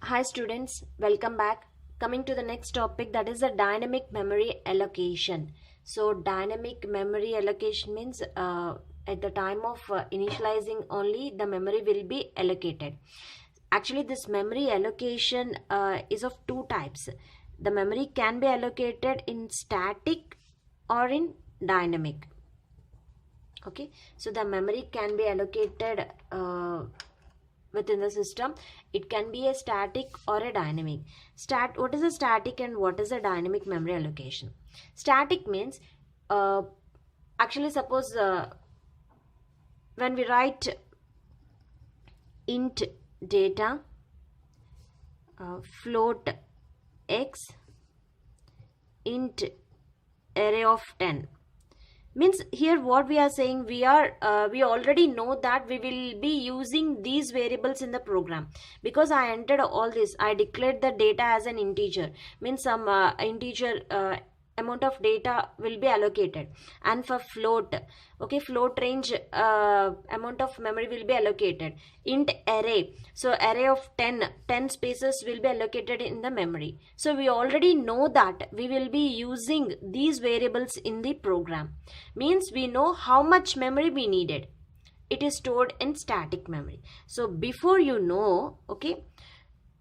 Hi students, welcome back. Coming to the next topic, that is the dynamic memory allocation. So dynamic memory allocation means at the time of initializing only the memory will be allocated. Actually this memory allocation is of two types. The memory can be allocated in static or in dynamic. Okay, so the memory can be allocated within the system. It can be a static or a dynamic. What is a static and what is a dynamic memory allocation? Static means actually suppose when we write int data float x int array of 10, means here what we are saying, we already know that we will be using these variables in the program, because I entered all this, I declared the data as an integer, means some integer amount of data will be allocated. And for float, okay, float range amount of memory will be allocated. Int array, so array of 10 spaces will be allocated in the memory. So we already know that we will be using these variables in the program, means we know how much memory we needed. It is stored in static memory. So before you know, okay,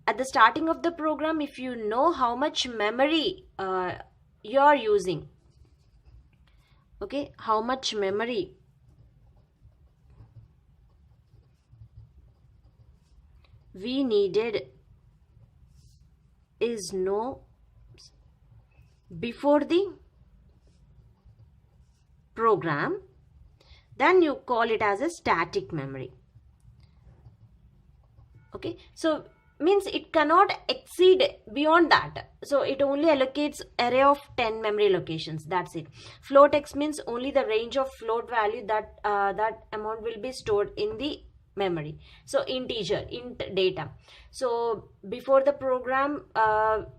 at the starting of the program, if you know how much memory you are using, okay, how much memory we needed is no before the program, then you call it as a static memory. Okay, so means it cannot exceed beyond that, so it only allocates array of 10 memory locations, that's it. Float x means only the range of float value that that amount will be stored in the memory. So integer, int data. So before the program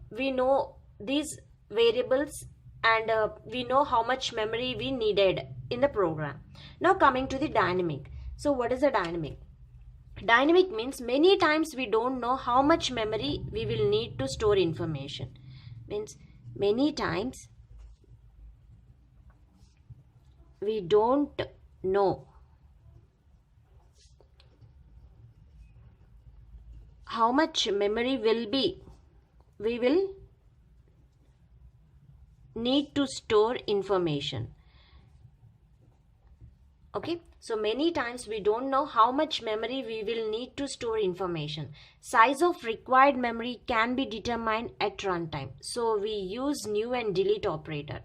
we know these variables, and we know how much memory we needed in the program. Now coming to the dynamic. So what is a dynamic? Dynamic means many times we don't know how much memory we will need to store information. Means many times we don't know how much memory we will need to store information. Okay, so many times we don't know how much memory we will need to store information. Size of required memory can be determined at runtime. So we use new and delete operator.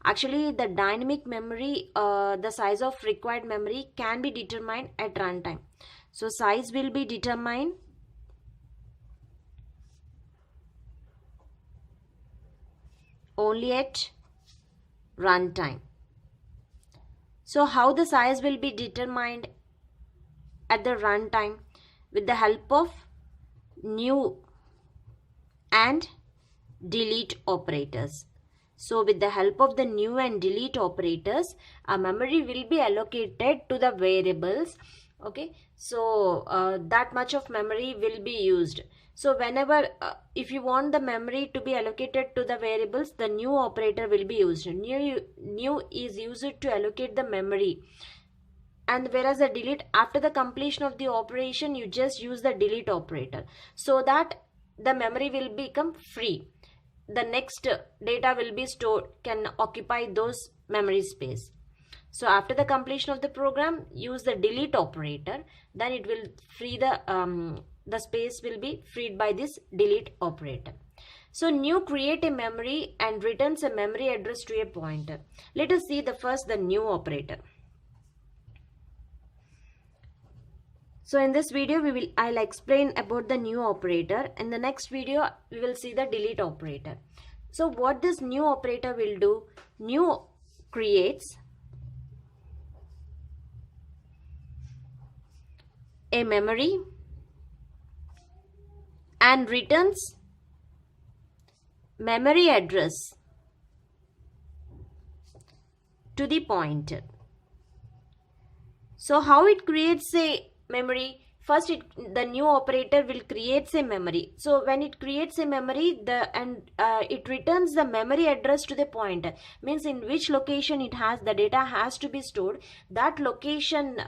Actually the dynamic memory, the size of required memory can be determined at runtime. So size will be determined only at runtime. So how the size will be determined at the runtime? With the help of new and delete operators. So with the help of the new and delete operators, a memory will be allocated to the variables. Okay, so that much of memory will be used. So whenever if you want the memory to be allocated to the variables, the new operator will be used. New is used to allocate the memory, and whereas the delete, after the completion of the operation, you just use the delete operator, so that the memory will become free. The next data will be stored, can occupy those memory space. So after the completion of the program, use the delete operator, then it will free the space will be freed by this delete operator. So new create a memory and returns a memory address to a pointer. Let us see the new operator. So in this video I'll explain about the new operator. In the next video we will see the delete operator. So what this new operator will do, new creates a memory and returns memory address to the pointer. So how it creates a memory? first the new operator will creates a memory. So when it creates a memory, it returns the memory address to the pointer, means in which location it has the data has to be stored. That location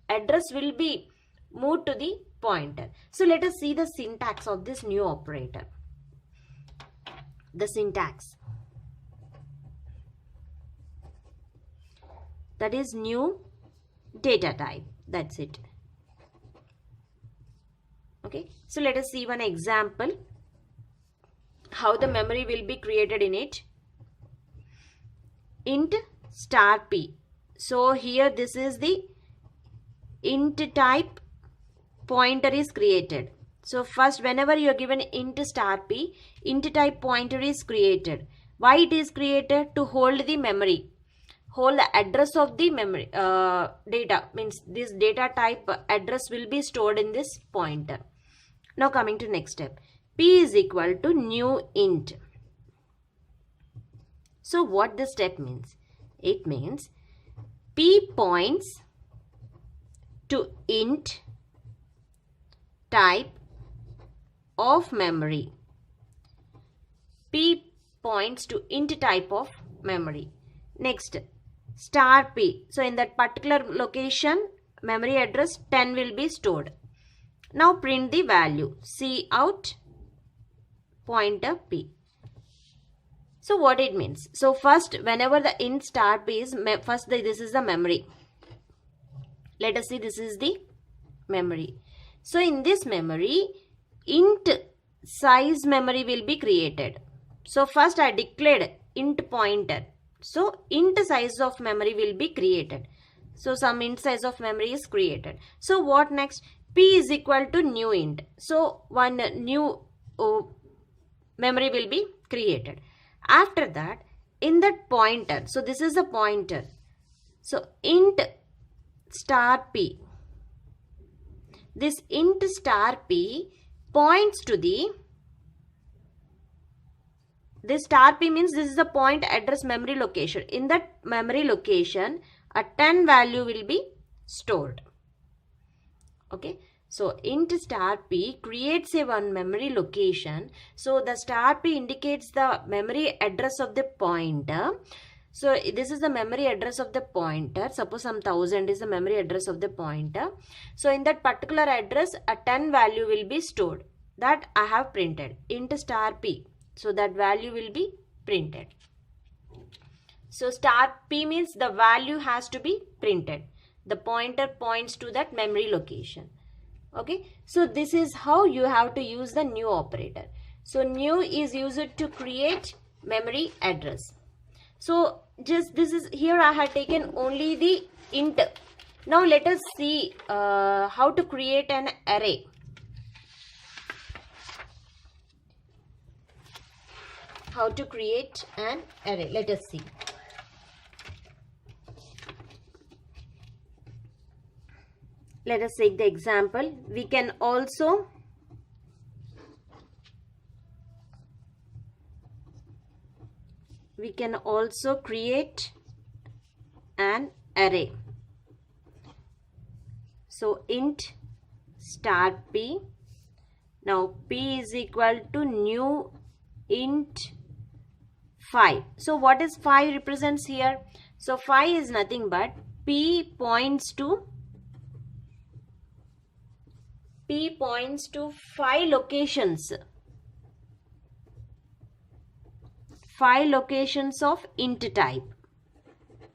address will be moved to the pointer. So let us see the syntax of this new operator. The syntax, that is new data type. That's it. Okay, so let us see one example how the memory will be created in it. Int star p. So here this is the int type pointer is created. So first, whenever you are given int star p, int type pointer is created. Why it is created? To hold the memory, hold the address of the memory data, means this data type address will be stored in this pointer. Now coming to next step, p is equal to new int. So what this step means? It means p points to int type of memory. P points to int type of memory. Next, star p. So in that particular location, memory address 10 will be stored. Now print the value, cout pointer p. So what it means? So first, whenever the int star p is, first this is the memory. Let us see, this is the memory. So in this memory, int size memory will be created. So first I declared int pointer. So int size of memory will be created. So some int size of memory is created. So what next? P is equal to new int. So one new memory will be created. After that, in that pointer, so this is the pointer. So int star p. This int star p points to the, this star p means this is the point address memory location. In that memory location, a 10 value will be stored. Okay. So int star p creates a one memory location. So the star p indicates the memory address of the pointer. So this is the memory address of the pointer. Suppose some 1000 is the memory address of the pointer. So in that particular address, a 10 value will be stored. That I have printed. Int star p. So that value will be printed. So star p means the value has to be printed. The pointer points to that memory location. Okay. So this is how you have to use the new operator. So new is used to create memory address. So just this is, here I have taken only the int. Now let us see how to create an array. How to create an array. Let us see. Let us take the example. We can also create an array. So int star p. Now p is equal to new int 5. So what is 5 represents here? So 5 is nothing but p points to 5 locations. 5 locations of int type.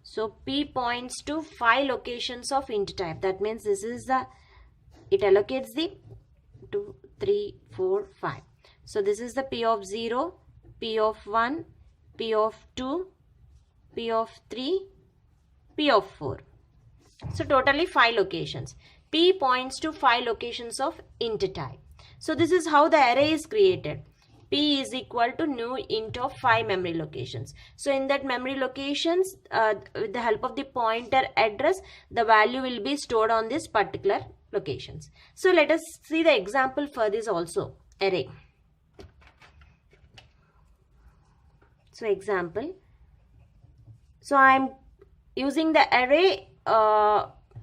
So p points to 5 locations of int type. That means this is the, it allocates the 2, 3, 4, 5. So this is the p of 0, p of 1, p of 2, p of 3, p of 4. So totally 5 locations. P points to 5 locations of int type. So this is how the array is created. P is equal to new int of 5 memory locations. So in that memory locations, with the help of the pointer address, the value will be stored on this particular locations. So let us see the example for this also, array. So example. So I am using the array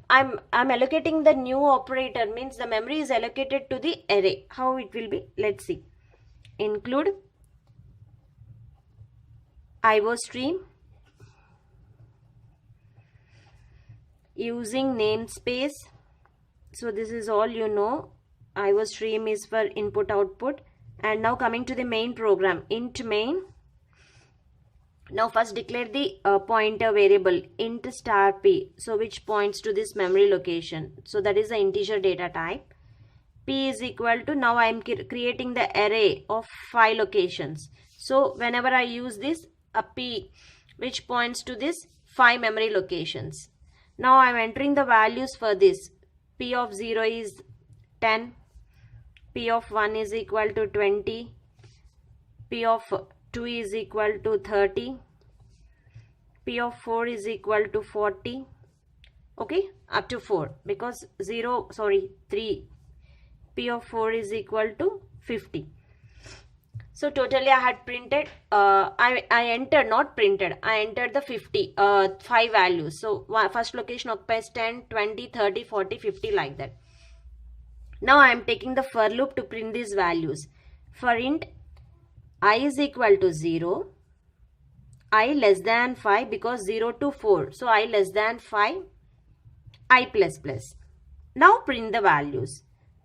I'm allocating the new operator, means the memory is allocated to the array. How it will be? Let's see. Include IO stream using namespace. So this is all you know. IO stream is for input output. And now coming to the main program, int main. Now first declare the pointer variable int star p, so which points to this memory location. So that is the integer data type. P is equal to, now I am creating the array of 5 locations. So whenever I use this, a p which points to this 5 memory locations. Now I am entering the values for this. P of 0 is 10, P of 1 is equal to 20, P of 2 is equal to 30, P of 4 is equal to 40, okay, up to 4, because 3, P of 4 is equal to 50. So totally I had printed, I entered, not printed, I entered the 5 values. So first location occupies 10, 20, 30, 40, 50, like that. Now I am taking the for loop to print these values. For int I is equal to 0, I less than 5, because 0 to 4. So I less than 5, I plus plus. Now print the values.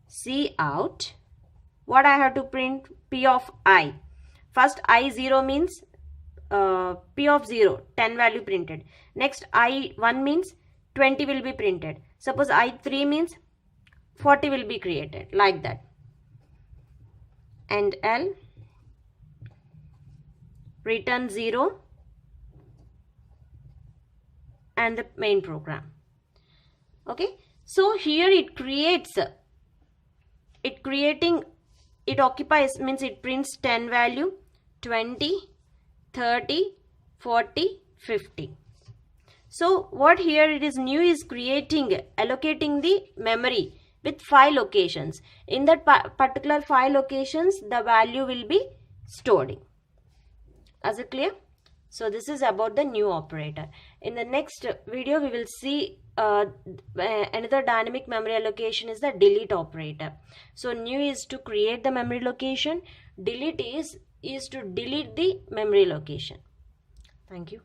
C out. What I have to print? P of I. First I 0 means P of 0, 10 value printed. Next I 1 means 20 will be printed. Suppose I 3 means 40 will be created, like that. And L return 0 and the main program. Okay, so here it creates, it occupies, means it prints 10 value, 20, 30, 40, 50. So what here it is new is allocating the memory with 5 locations. In that particular 5 locations, the value will be stored. Is it clear? So this is about the new operator. In the next video, we will see another dynamic memory allocation is the delete operator. So new is to create the memory location. Delete is to delete the memory location. Thank you.